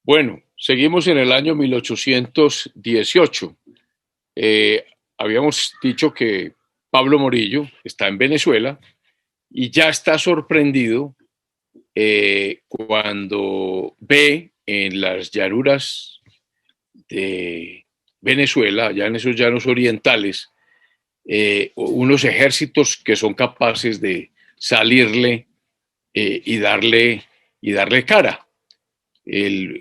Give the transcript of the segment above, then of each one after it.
Bueno, seguimos en el año 1818. Habíamos dicho que Pablo Morillo está en Venezuela y ya está sorprendido cuando ve en las llanuras de Venezuela, ya en esos llanos orientales, unos ejércitos que son capaces de salirle y darle cara.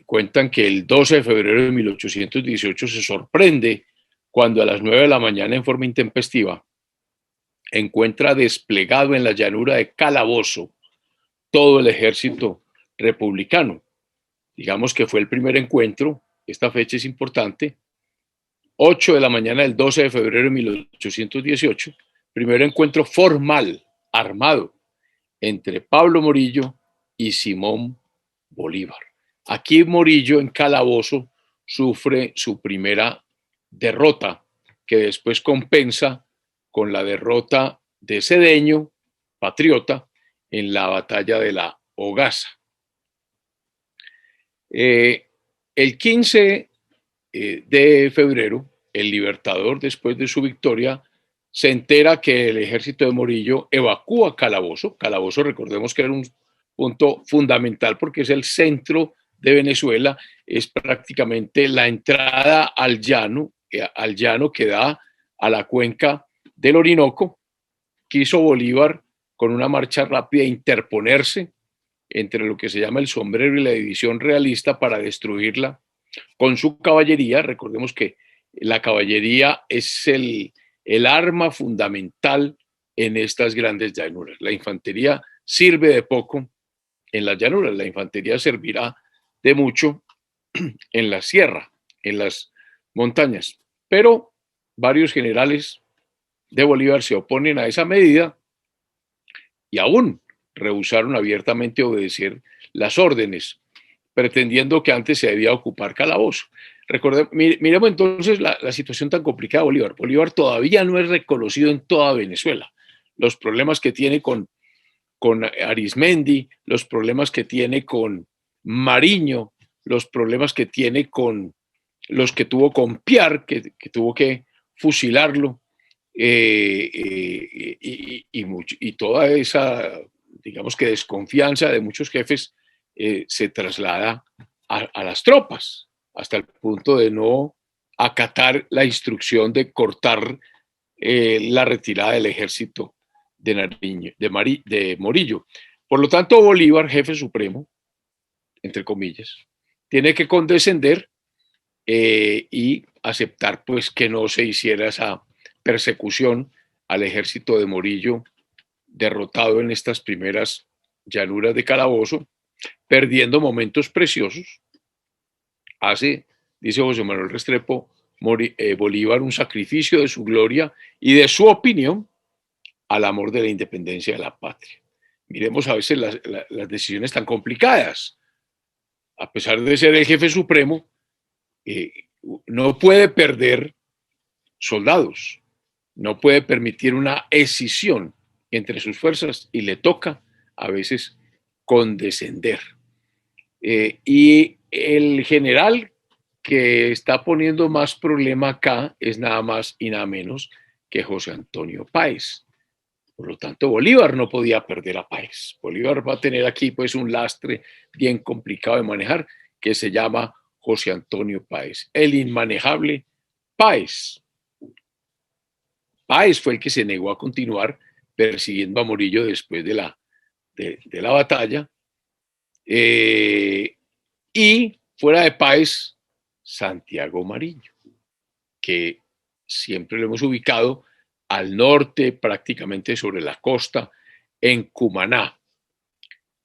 Cuentan que el 12 de febrero de 1818 se sorprende cuando a las 9 de la mañana en forma intempestiva encuentra desplegado en la llanura de Calabozo todo el ejército republicano. Digamos que fue el primer encuentro, esta fecha es importante, 8 de la mañana del 12 de febrero de 1818, primer encuentro formal, armado, entre Pablo Morillo y Simón Bolívar. Aquí Morillo en Calabozo sufre su primera derrota, que después compensa con la derrota de Cedeño, patriota, en la batalla de la Hogaza. El 15 de febrero, el Libertador, después de su victoria, se entera que el ejército de Morillo evacúa Calabozo. Calabozo, recordemos que era un punto fundamental porque es el centro de Venezuela, es prácticamente la entrada al llano que da a la cuenca del Orinoco. Quiso Bolívar, con una marcha rápida, interponerse entre lo que se llama el sombrero y la división realista para destruirla con su caballería. Recordemos que la caballería es el arma fundamental en estas grandes llanuras. La infantería sirve de poco en las llanuras, la infantería servirá de mucho en la sierra, en las montañas. Pero varios generales de Bolívar se oponen a esa medida y aún rehusaron abiertamente obedecer las órdenes, pretendiendo que antes se debía ocupar Calabozo. Miremos entonces la situación tan complicada de Bolívar. Bolívar todavía no es reconocido en toda Venezuela. Los problemas que tiene con Arismendi, los problemas que tiene con Mariño, los problemas que tiene con los que tuvo con Piar, que tuvo que fusilarlo, y toda esa, digamos que desconfianza de muchos jefes se traslada a las tropas, hasta el punto de no acatar la instrucción de cortar la retirada del ejército de Morillo. Por lo tanto, Bolívar, jefe supremo, entre comillas, tiene que condescender y aceptar pues que no se hiciera esa persecución al ejército de Morillo derrotado en estas primeras llanuras de Calabozo, perdiendo momentos preciosos. Dice José Manuel Restrepo, Bolívar un sacrificio de su gloria y de su opinión al amor de la independencia de la patria. Miremos a veces las decisiones tan complicadas. A pesar de ser el jefe supremo, no puede perder soldados, no puede permitir una escisión entre sus fuerzas y le toca a veces condescender. Y el general que está poniendo más problema acá es nada más y nada menos que José Antonio Páez. Por lo tanto, Bolívar no podía perder a Páez. Bolívar va a tener aquí pues un lastre bien complicado de manejar que se llama José Antonio Páez, el inmanejable Páez. Páez fue el que se negó a continuar persiguiendo a Morillo después de la batalla. Y fuera de Páez, Santiago Mariño, que siempre lo hemos ubicado al norte, prácticamente sobre la costa, en Cumaná.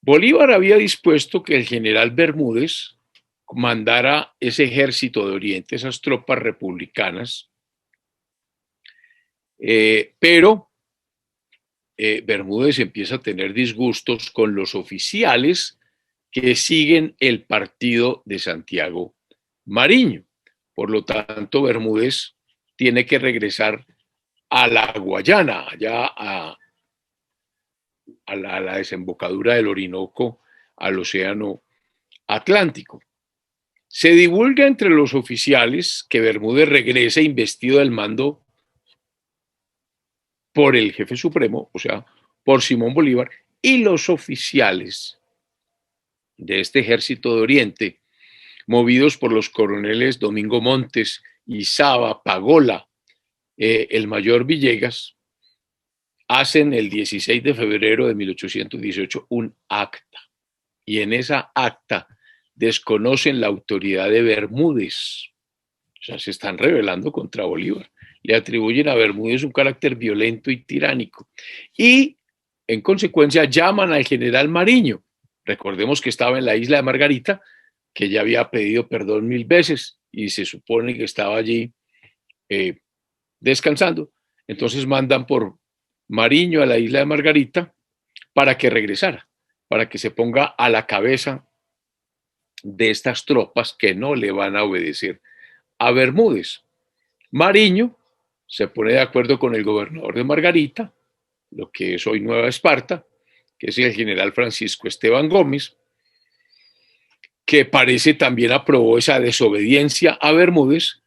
Bolívar había dispuesto que el general Bermúdez mandara ese ejército de Oriente, esas tropas republicanas, pero Bermúdez empieza a tener disgustos con los oficiales que siguen el partido de Santiago Mariño. Por lo tanto, Bermúdez tiene que regresar a la Guayana, allá a la desembocadura del Orinoco al Océano Atlántico. Se divulga entre los oficiales que Bermúdez regresa investido del mando por el jefe supremo, o sea, por Simón Bolívar, y los oficiales de este ejército de Oriente, movidos por los coroneles Domingo Montes, Izaba, Pagola, el mayor Villegas, hacen el 16 de febrero de 1818 un acta. Y en esa acta desconocen la autoridad de Bermúdez. O sea, se están rebelando contra Bolívar. Le atribuyen a Bermúdez un carácter violento y tiránico. Y, en consecuencia, llaman al general Mariño. Recordemos que estaba en la isla de Margarita, que ya había pedido perdón 1000 veces y se supone que estaba allí descansando. Entonces mandan por Mariño a la isla de Margarita para que regresara, para que se ponga a la cabeza de estas tropas que no le van a obedecer a Bermúdez. Mariño se pone de acuerdo con el gobernador de Margarita, lo que es hoy Nueva Esparta, que es el general Francisco Esteban Gómez, que parece también aprobó esa desobediencia a Bermúdez.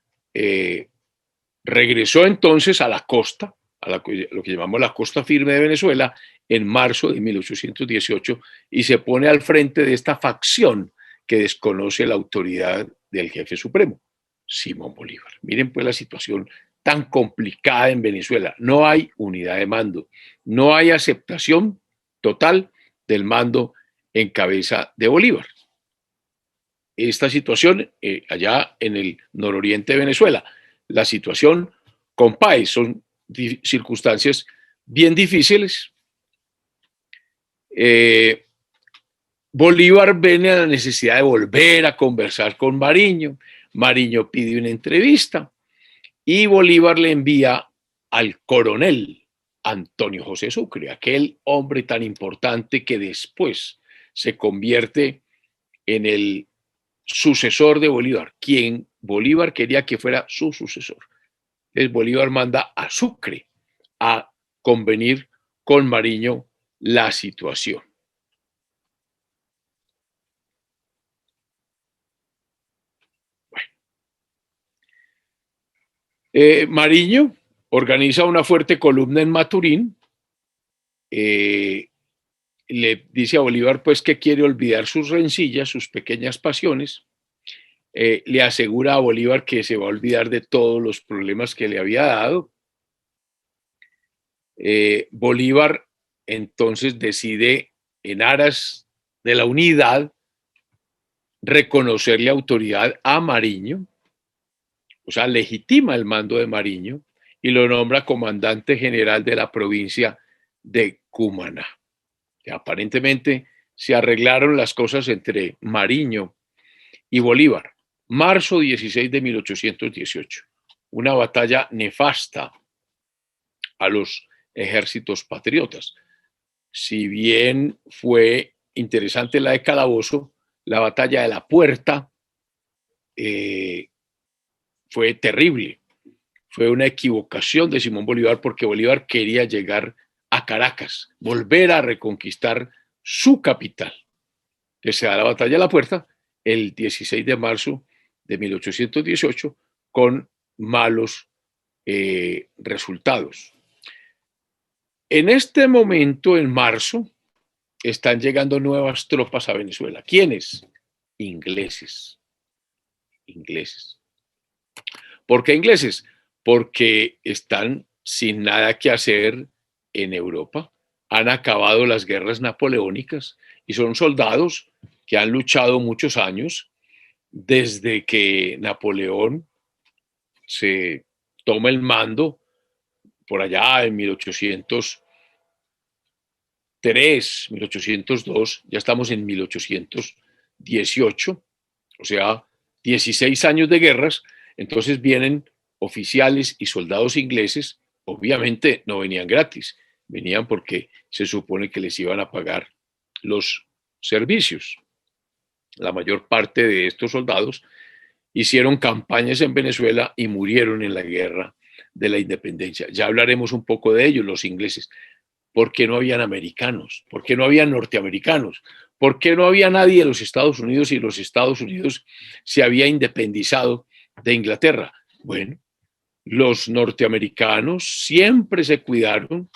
Regresó entonces a la costa, lo que llamamos la costa firme de Venezuela, en marzo de 1818 y se pone al frente de esta facción que desconoce la autoridad del jefe supremo, Simón Bolívar. Miren pues la situación tan complicada en Venezuela. No hay unidad de mando, no hay aceptación total del mando en cabeza de Bolívar. Esta situación allá en el nororiente de Venezuela, la situación con Páez, son circunstancias bien difíciles. Bolívar ve la necesidad de volver a conversar con Mariño. Mariño pide una entrevista y Bolívar le envía al coronel Antonio José Sucre, aquel hombre tan importante que después se convierte en el sucesor de Bolívar, quien Bolívar quería que fuera su sucesor. Entonces Bolívar manda a Sucre a convenir con Mariño la situación. Mariño organiza una fuerte columna en Maturín, le dice a Bolívar pues que quiere olvidar sus rencillas, sus pequeñas pasiones, le asegura a Bolívar que se va a olvidar de todos los problemas que le había dado. Bolívar entonces decide, en aras de la unidad, reconocerle autoridad a Mariño, o sea, legitima el mando de Mariño y lo nombra comandante general de la provincia de Cumaná. Aparentemente se arreglaron las cosas entre Mariño y Bolívar. Marzo 16 de 1818. Una batalla nefasta a los ejércitos patriotas. Si bien fue interesante la de Calabozo, la batalla de la Puerta fue terrible. Fue una equivocación de Simón Bolívar porque Bolívar quería llegar a Caracas, volver a reconquistar su capital. Entonces se da la batalla de la Puerta el 16 de marzo de 1818 con malos resultados. En este momento, en marzo, están llegando nuevas tropas a Venezuela. ¿Quiénes? Ingleses. Ingleses. ¿Por qué ingleses? Porque están sin nada que hacer en Europa. Han acabado las guerras napoleónicas y son soldados que han luchado muchos años desde que Napoleón se toma el mando por allá en 1803, 1802, ya estamos en 1818, o sea, 16 años de guerras. Entonces vienen oficiales y soldados ingleses, obviamente no venían gratis, venían porque se supone que les iban a pagar los servicios. La mayor parte de estos soldados hicieron campañas en Venezuela y murieron en la guerra de la independencia. Ya hablaremos un poco de ellos, los ingleses. ¿Por qué no habían americanos? ¿Por qué no habían norteamericanos? ¿Por qué no había nadie en los Estados Unidos y los Estados Unidos se había independizado de Inglaterra? Bueno, los norteamericanos siempre se cuidaron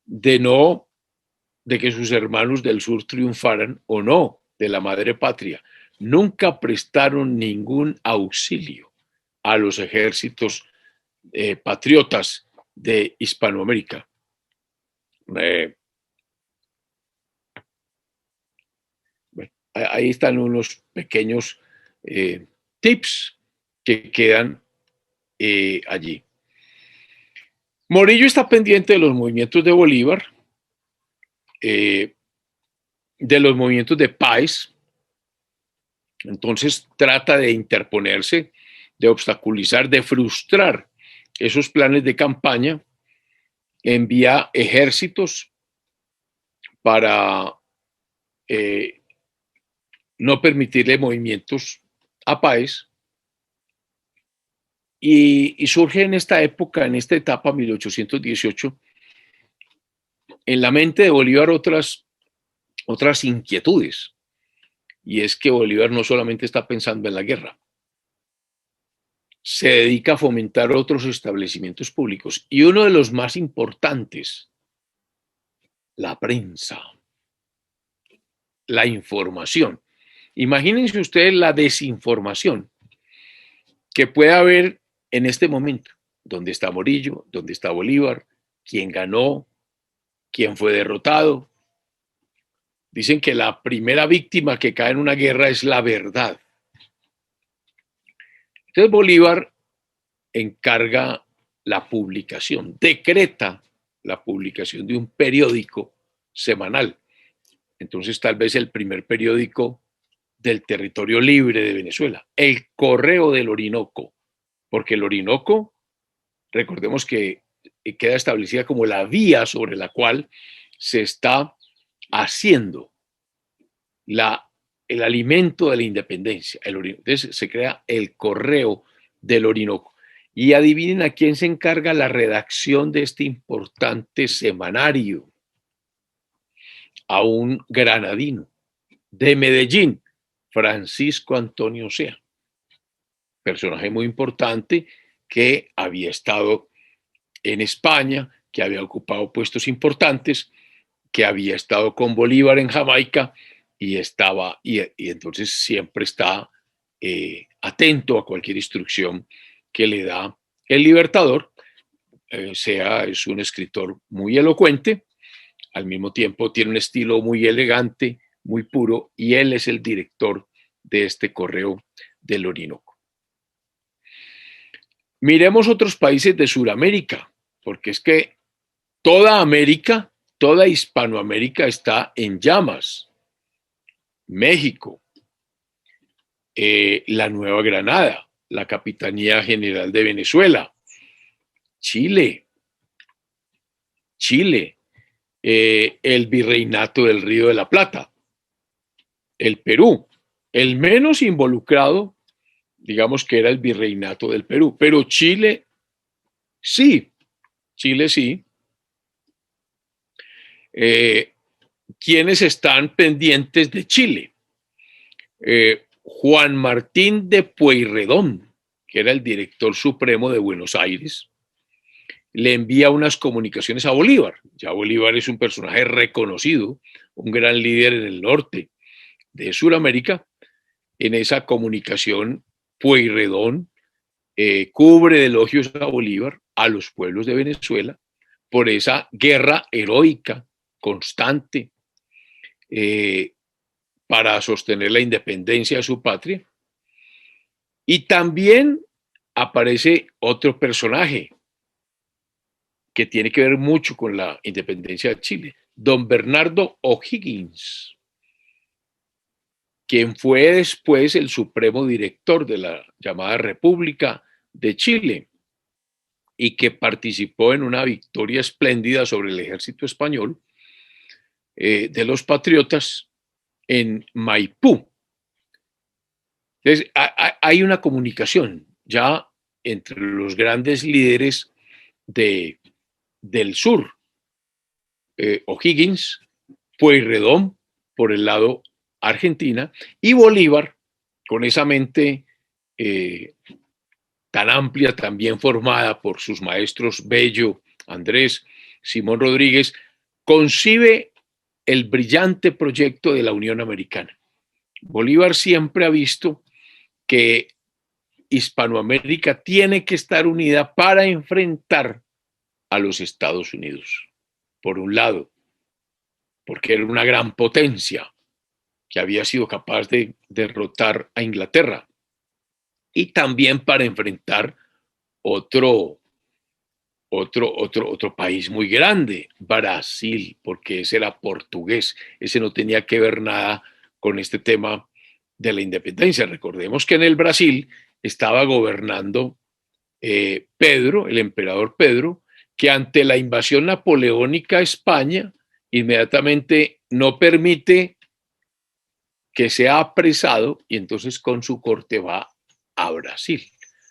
de que sus hermanos del sur triunfaran o no de la madre patria. Nunca prestaron ningún auxilio a los ejércitos patriotas de Hispanoamérica. Bueno, ahí están unos pequeños tips que quedan allí. Morillo está pendiente de los movimientos de Bolívar, de los movimientos de Páez, entonces trata de interponerse, de obstaculizar, de frustrar esos planes de campaña, envía ejércitos para no permitirle movimientos a Páez, y surge en esta época, en esta etapa, 1818, en la mente de Bolívar otras inquietudes, y es que Bolívar no solamente está pensando en la guerra, se dedica a fomentar otros establecimientos públicos, y uno de los más importantes, la prensa, la información. Imagínense ustedes la desinformación que puede haber en este momento, donde está Morillo, donde está Bolívar, quién ganó, quién fue derrotado. Dicen que la primera víctima que cae en una guerra es la verdad. Entonces Bolívar encarga la publicación, decreta la publicación de un periódico semanal. Entonces tal vez el primer periódico del territorio libre de Venezuela, el Correo del Orinoco, porque el Orinoco, recordemos que queda establecida como la vía sobre la cual se está haciendo el alimento de la independencia. Entonces se crea el Correo del Orinoco. Y adivinen a quién se encarga la redacción de este importante semanario. A un granadino de Medellín, Francisco Antonio Sea, personaje muy importante que había estado en España, que había ocupado puestos importantes, que había estado con Bolívar en Jamaica y entonces siempre está atento a cualquier instrucción que le da el Libertador. Sea es un escritor muy elocuente, al mismo tiempo tiene un estilo muy elegante, muy puro, y él es el director de este Correo del Orinoco. Miremos otros países de Sudamérica, porque es que toda América, toda Hispanoamérica está en llamas. México, la Nueva Granada, la Capitanía General de Venezuela, Chile, el Virreinato del Río de la Plata, el Perú, el menos involucrado, digamos que era el Virreinato del Perú, pero Chile sí. ¿Quiénes están pendientes de Chile? Juan Martín de Pueyrredón, que era el director supremo de Buenos Aires, le envía unas comunicaciones a Bolívar. Ya Bolívar es un personaje reconocido, un gran líder en el norte de Sudamérica. En esa comunicación, Pueyrredón cubre de elogios a Bolívar, a los pueblos de Venezuela, por esa guerra heroica, constante, para sostener la independencia de su patria. Y también aparece otro personaje que tiene que ver mucho con la independencia de Chile, don Bernardo O'Higgins, quien fue después el supremo director de la llamada República de Chile y que participó en una victoria espléndida sobre el ejército español de los patriotas en Maipú. Entonces, hay una comunicación ya entre los grandes líderes del sur, O'Higgins, Pueyrredón, por el lado Argentina, y Bolívar, con esa mente tan amplia, también formada por sus maestros Bello, Andrés, Simón Rodríguez, concibe el brillante proyecto de la Unión Americana. Bolívar siempre ha visto que Hispanoamérica tiene que estar unida para enfrentar a los Estados Unidos. Por un lado, porque era una gran potencia que había sido capaz de derrotar a Inglaterra, y también para enfrentar otro país muy grande, Brasil, porque ese era portugués, ese no tenía que ver nada con este tema de la independencia. Recordemos que en el Brasil estaba gobernando Pedro, el emperador Pedro, que ante la invasión napoleónica a España, inmediatamente no permite que sea apresado y entonces con su corte va a Brasil,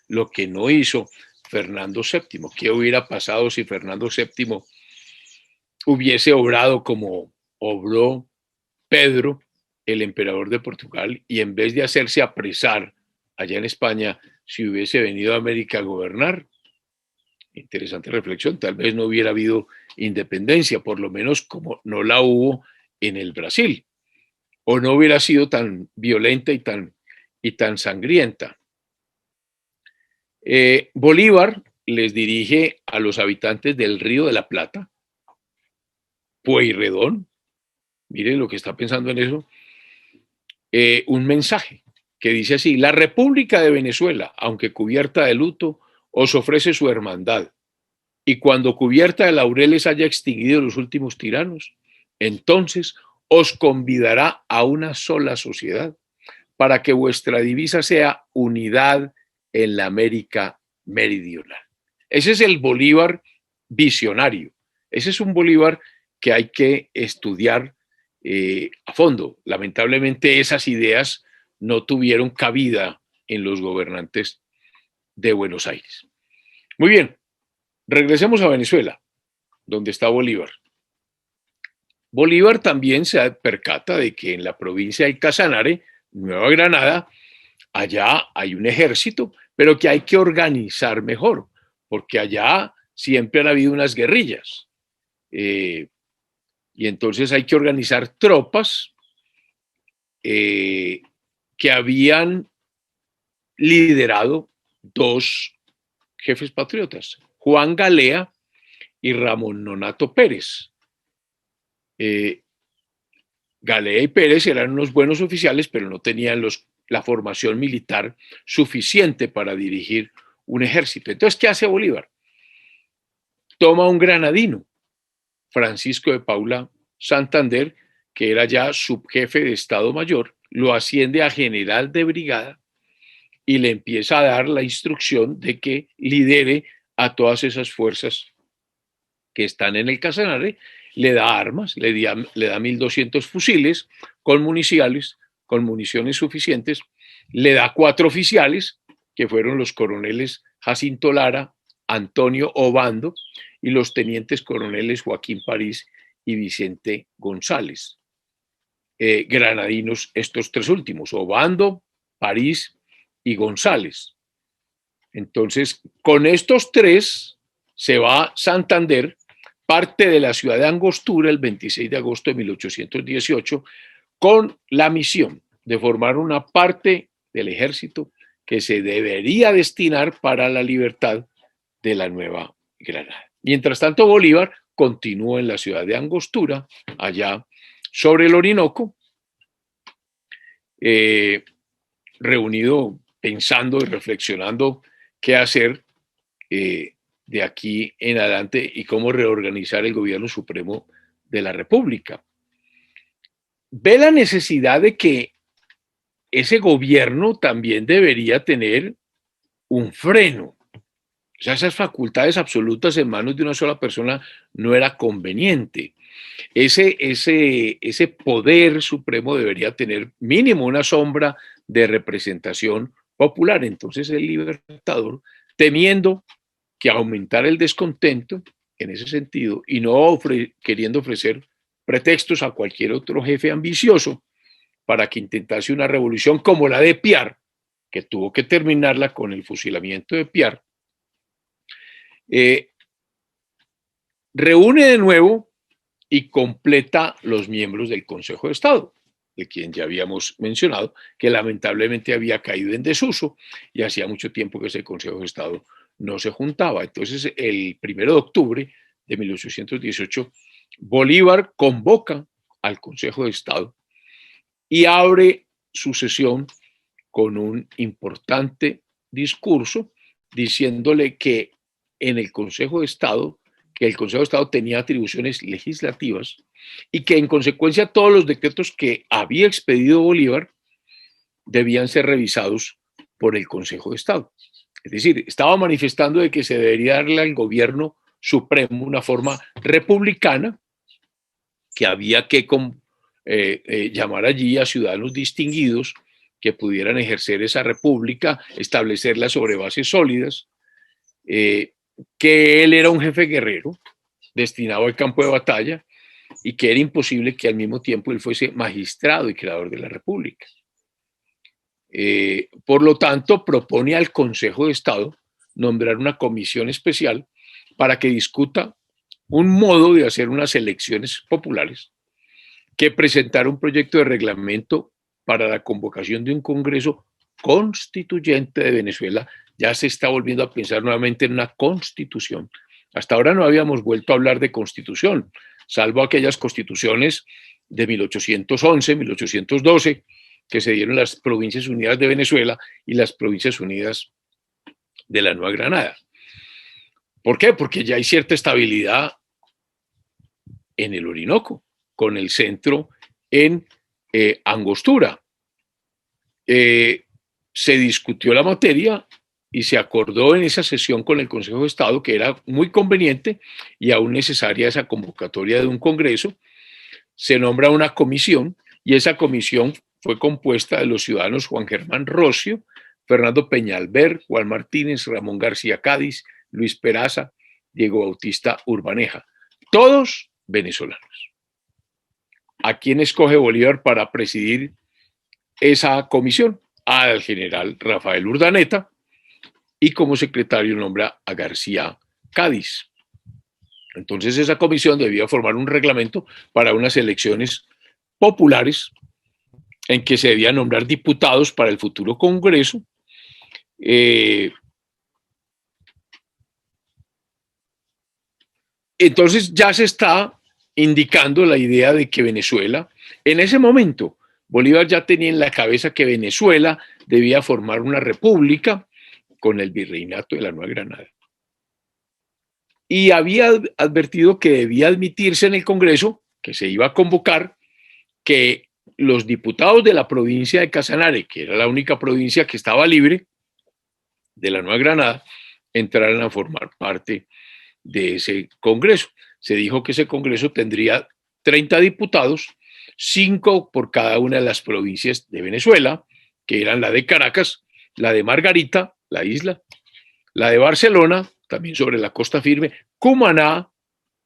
lo que no hizo Fernando VII. ¿Qué hubiera pasado si Fernando VII hubiese obrado como obró Pedro, el emperador de Portugal, y en vez de hacerse apresar allá en España, si hubiese venido a América a gobernar? Interesante reflexión. Tal vez no hubiera habido independencia, por lo menos como no la hubo en el Brasil, o no hubiera sido tan violenta y tan sangrienta. Bolívar les dirige a los habitantes del Río de la Plata, Pueyrredón, miren lo que está pensando en eso, un mensaje que dice así: la República de Venezuela, aunque cubierta de luto, os ofrece su hermandad, y cuando cubierta de laureles haya extinguido los últimos tiranos, entonces os convidará a una sola sociedad, para que vuestra divisa sea unidad en la América meridional. Ese es el Bolívar visionario. Ese es un Bolívar que hay que estudiar a fondo. Lamentablemente esas ideas no tuvieron cabida en los gobernantes de Buenos Aires. Muy bien, regresemos a Venezuela, donde está Bolívar. Bolívar también se percata de que en la provincia del Casanare, Nueva Granada, allá hay un ejército, pero que hay que organizar mejor, porque allá siempre han habido unas guerrillas. Y entonces hay que organizar tropas que habían liderado dos jefes patriotas, Juan Galea y Ramón Nonato Pérez. Galea y Pérez eran unos buenos oficiales, pero no tenían la formación militar suficiente para dirigir un ejército. Entonces, ¿qué hace Bolívar? Toma un granadino, Francisco de Paula Santander, que era ya subjefe de Estado Mayor, lo asciende a general de brigada y le empieza a dar la instrucción de que lidere a todas esas fuerzas que están en el Casanare. Le da armas, le da 1.200 fusiles con municiones suficientes, le da 4 oficiales, que fueron los coroneles Jacinto Lara, Antonio Obando, y los tenientes coroneles Joaquín París y Vicente González. Granadinos estos 3 últimos, Obando, París y González. Entonces, con estos 3 se va Santander, parte de la ciudad de Angostura el 26 de agosto de 1818, con la misión de formar una parte del ejército que se debería destinar para la libertad de la Nueva Granada. Mientras tanto, Bolívar continúa en la ciudad de Angostura, allá sobre el Orinoco, reunido, pensando y reflexionando qué hacer de aquí en adelante y cómo reorganizar el gobierno supremo de la República. Ve la necesidad de que ese gobierno también debería tener un freno. O sea, esas facultades absolutas en manos de una sola persona no era conveniente. Ese poder supremo debería tener mínimo una sombra de representación popular. Entonces el Libertador, temiendo que aumentar el descontento en ese sentido y no queriendo ofrecer pretextos a cualquier otro jefe ambicioso para que intentase una revolución como la de Piar, que tuvo que terminarla con el fusilamiento de Piar. Reúne de nuevo y completa los miembros del Consejo de Estado, de quien ya habíamos mencionado, que lamentablemente había caído en desuso y hacía mucho tiempo que ese Consejo de Estado no se juntaba. Entonces, el 1 de octubre de 1818, Bolívar convoca al Consejo de Estado y abre su sesión con un importante discurso diciéndole que en el Consejo de Estado, que el Consejo de Estado tenía atribuciones legislativas y que en consecuencia todos los decretos que había expedido Bolívar debían ser revisados por el Consejo de Estado. Es decir, estaba manifestando de que se debería darle al gobierno supremo una forma republicana, que había que llamar allí a ciudadanos distinguidos que pudieran ejercer esa república, establecerla sobre bases sólidas, que él era un jefe guerrero destinado al campo de batalla y que era imposible que al mismo tiempo él fuese magistrado y creador de la república. Por lo tanto, propone al Consejo de Estado nombrar una comisión especial para que discuta un modo de hacer unas elecciones populares, que presentara un proyecto de reglamento para la convocación de un Congreso constituyente de Venezuela. Ya se está volviendo a pensar nuevamente en una constitución. Hasta ahora no habíamos vuelto a hablar de constitución, salvo aquellas constituciones de 1811, 1812, que se dieron las Provincias Unidas de Venezuela y las Provincias Unidas de la Nueva Granada. ¿Por qué? Porque ya hay cierta estabilidad en el Orinoco, con el centro en Angostura. Se discutió la materia y se acordó en esa sesión con el Consejo de Estado que era muy conveniente y aún necesaria esa convocatoria de un congreso. Se nombra una comisión y esa comisión fue compuesta de los ciudadanos Juan Germán Rocio, Fernando Peñalver, Juan Martínez, Ramón García Cádiz, Luis Peraza, Diego Bautista Urbaneja, todos venezolanos. ¿A quién escoge Bolívar para presidir esa comisión? Al general Rafael Urdaneta, y como secretario nombra a García Cádiz. Entonces esa comisión debía formar un reglamento para unas elecciones populares en que se debían nombrar diputados para el futuro Congreso. Entonces ya se está indicando la idea de que Venezuela, en ese momento, Bolívar ya tenía en la cabeza que Venezuela debía formar una república con el virreinato de la Nueva Granada. Y había advertido que debía admitirse en el Congreso, que se iba a convocar, que los diputados de la provincia de Casanare, que era la única provincia que estaba libre de la Nueva Granada, entraran a formar parte de ese Congreso. Se dijo que ese Congreso tendría 30 diputados, 5 por cada una de las provincias de Venezuela, que eran la de Caracas, la de Margarita, la isla, la de Barcelona, también sobre la costa firme, Cumaná,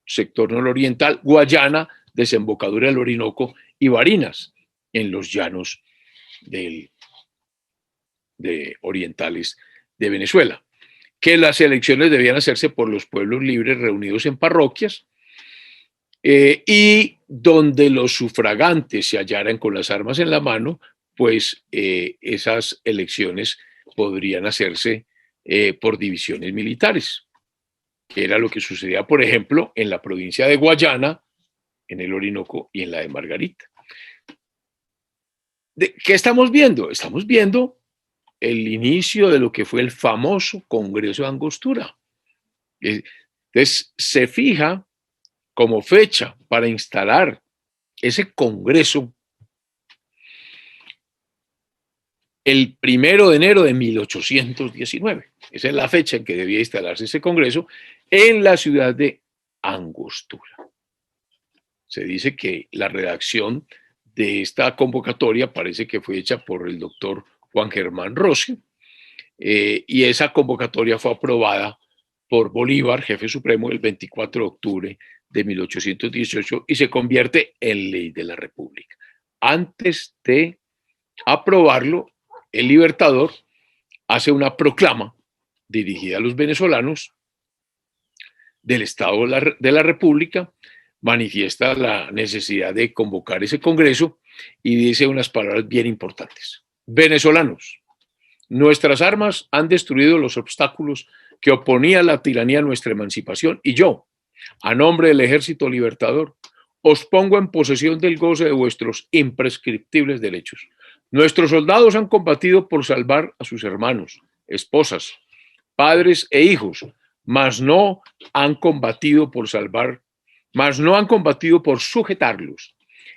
sector nororiental, Guayana, desembocadura del Orinoco, y Barinas, en los llanos orientales de Venezuela. Que las elecciones debían hacerse por los pueblos libres reunidos en parroquias y donde los sufragantes se hallaran con las armas en la mano, pues esas elecciones podrían hacerse por divisiones militares, que era lo que sucedía, por ejemplo, en la provincia de Guayana, en el Orinoco y en la de Margarita. ¿Qué estamos viendo? Estamos viendo el inicio de lo que fue el famoso Congreso de Angostura. Entonces, se fija como fecha para instalar ese Congreso el 1 de enero de 1819. Esa es la fecha en que debía instalarse ese Congreso en la ciudad de Angostura. Se dice que la redacción de esta convocatoria parece que fue hecha por el doctor Juan Germán Rocio, y esa convocatoria fue aprobada por Bolívar, jefe supremo, el 24 de octubre de 1818 y se convierte en ley de la República. Antes de aprobarlo, el Libertador hace una proclama dirigida a los venezolanos del Estado de la República, manifiesta la necesidad de convocar ese Congreso y dice unas palabras bien importantes. Venezolanos, nuestras armas han destruido los obstáculos que oponían la tiranía a nuestra emancipación y yo, a nombre del Ejército Libertador, os pongo en posesión del goce de vuestros imprescriptibles derechos. Nuestros soldados han combatido por salvar a sus hermanos, esposas, padres e hijos, mas no han combatido por sujetarlos.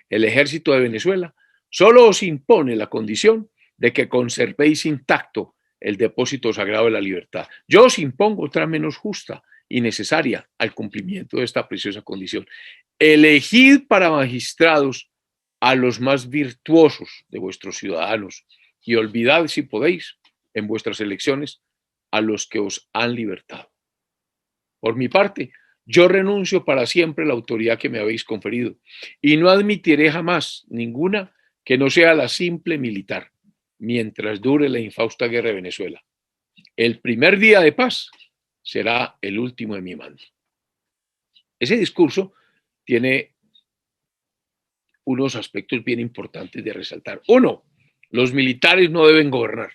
El ejército de Venezuela solo os impone la condición de que conservéis intacto el depósito sagrado de la libertad. Yo os impongo otra menos justa y necesaria al cumplimiento de esta preciosa condición. Elegid para magistrados a los más virtuosos de vuestros ciudadanos y olvidad, si podéis, en vuestras elecciones a los que os han libertado. Por mi parte, yo renuncio para siempre a la autoridad que me habéis conferido y no admitiré jamás ninguna que no sea la simple militar, mientras dure la infausta guerra de Venezuela. El primer día de paz será el último de mi mando. Ese discurso tiene unos aspectos bien importantes de resaltar. Uno, los militares no deben gobernar.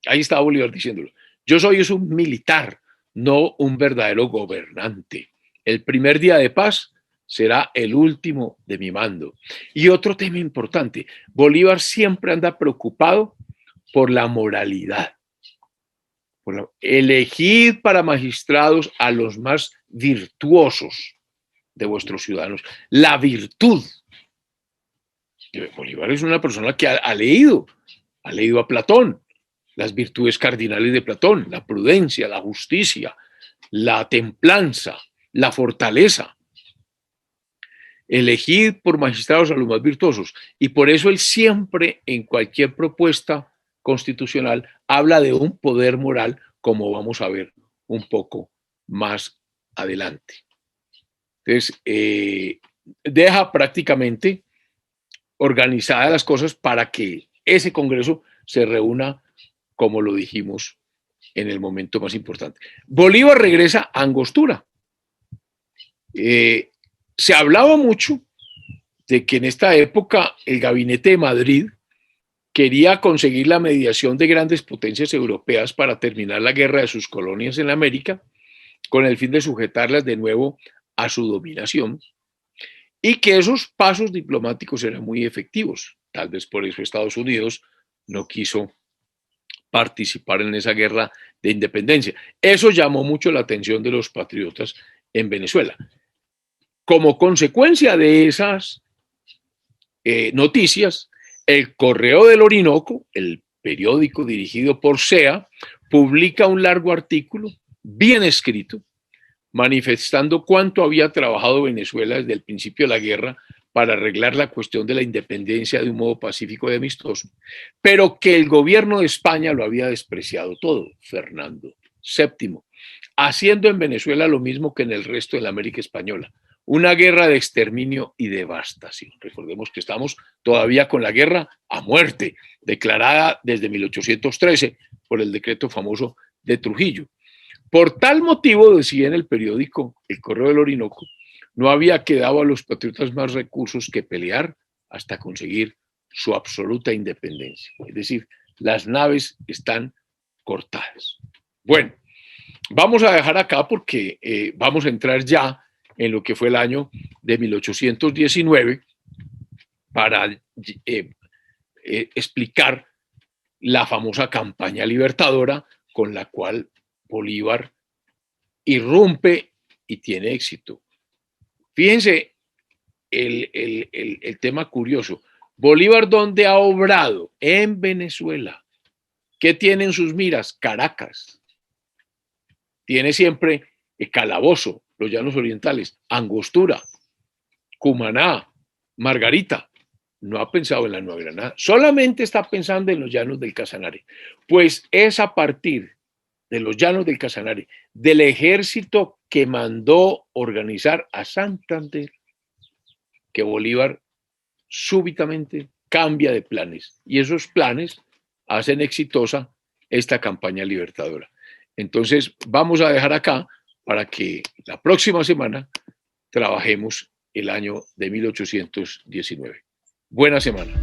Ahí está Bolívar diciéndolo. Yo soy un militar, no un verdadero gobernante. El primer día de paz será el último de mi mando. Y otro tema importante, Bolívar siempre anda preocupado por la moralidad. Elegid para magistrados a los más virtuosos de vuestros ciudadanos. La virtud. Bolívar es una persona que ha leído a Platón, las virtudes cardinales de Platón, la prudencia, la justicia, la templanza, la fortaleza. Elegid por magistrados a los más virtuosos. Y por eso él siempre, en cualquier propuesta constitucional, habla de un poder moral, como vamos a ver un poco más adelante. Entonces, deja prácticamente organizadas las cosas para que ese Congreso se reúna, como lo dijimos, en el momento más importante. Bolívar regresa a Angostura. Se hablaba mucho de que en esta época el Gabinete de Madrid quería conseguir la mediación de grandes potencias europeas para terminar la guerra de sus colonias en América, con el fin de sujetarlas de nuevo a su dominación, y que esos pasos diplomáticos eran muy efectivos. Tal vez por eso Estados Unidos no quiso participar en esa guerra de independencia. Eso llamó mucho la atención de los patriotas en Venezuela. Como consecuencia de esas noticias, el Correo del Orinoco, el periódico dirigido por Sea, publica un largo artículo bien escrito, manifestando cuánto había trabajado Venezuela desde el principio de la guerra para arreglar la cuestión de la independencia de un modo pacífico y amistoso, pero que el gobierno de España lo había despreciado todo, Fernando VII, haciendo en Venezuela lo mismo que en el resto de la América española, una guerra de exterminio y devastación. Recordemos que estamos todavía con la guerra a muerte, declarada desde 1813 por el decreto famoso de Trujillo. Por tal motivo, decía en el periódico El Correo del Orinoco, no había quedado a los patriotas más recursos que pelear hasta conseguir su absoluta independencia. Es decir, las naves están cortadas. Bueno, vamos a dejar acá porque vamos a entrar ya en lo que fue el año de 1819 para explicar la famosa campaña libertadora con la cual Bolívar irrumpe y tiene éxito. Fíjense el tema curioso. Bolívar, ¿dónde ha obrado? En Venezuela. ¿Qué tiene en sus miras? Caracas. Tiene siempre Calabozo, los Llanos Orientales, Angostura, Cumaná, Margarita. No ha pensado en la Nueva Granada, solamente está pensando en los Llanos del Casanare. Pues es a partir de los Llanos del Casanare, del ejército que mandó organizar a Santander, que Bolívar súbitamente cambia de planes y esos planes hacen exitosa esta campaña libertadora. Entonces, vamos a dejar acá para que la próxima semana trabajemos el año de 1819. Buena semana.